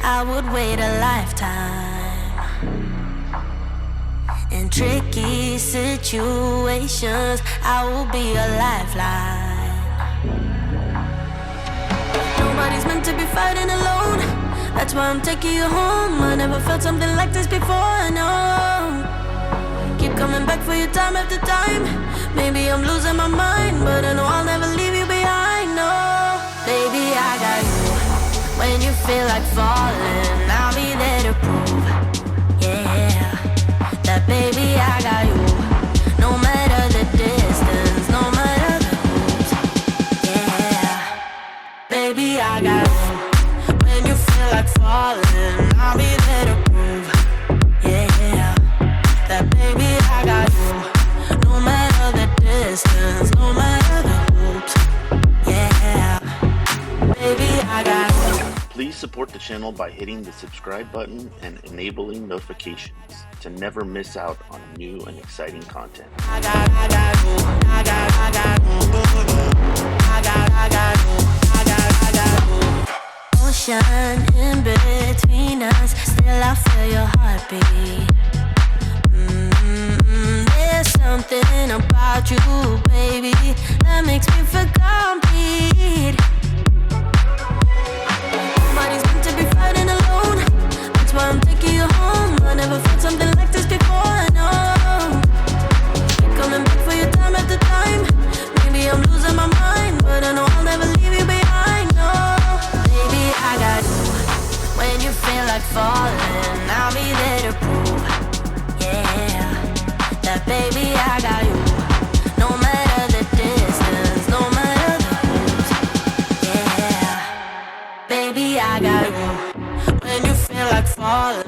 I would wait a lifetime. In tricky situations, I will be a lifeline. Nobody's meant to be fighting alone. That's why I'm taking you home. I never felt something like this before, no. Keep coming back for you time after time. Maybe I'm losing my mind, but I know I'll never leave you behind, no. Baby, I got you. When you feel like falling, I'll be there to prove, yeah, that baby, I got you. No matter the distance, no matter the moves, yeah, baby, I got you. When you feel like falling, I'll be there to prove, yeah, that baby, I got you. No matter the distance, no matter the hoops, yeah, baby, I got you. Please support the channel by hitting the subscribe button and enabling notifications to never miss out on new and exciting content. Ocean in between us, still I feel your heartbeat. There's something about you, baby, that makes me feel complete. Nobody's meant to be fighting alone. That's why I'm taking you home. I never felt something like this before, no. Keep coming back for your time after time. Maybe I'm losing my mind, but I know I'll never leave you behind, no. Baby, I got you. When you feel like falling, I'll be there to prove, yeah, that baby, I got you. No matter the distance, no matter the moves, yeah, baby, I got you. When you feel like falling,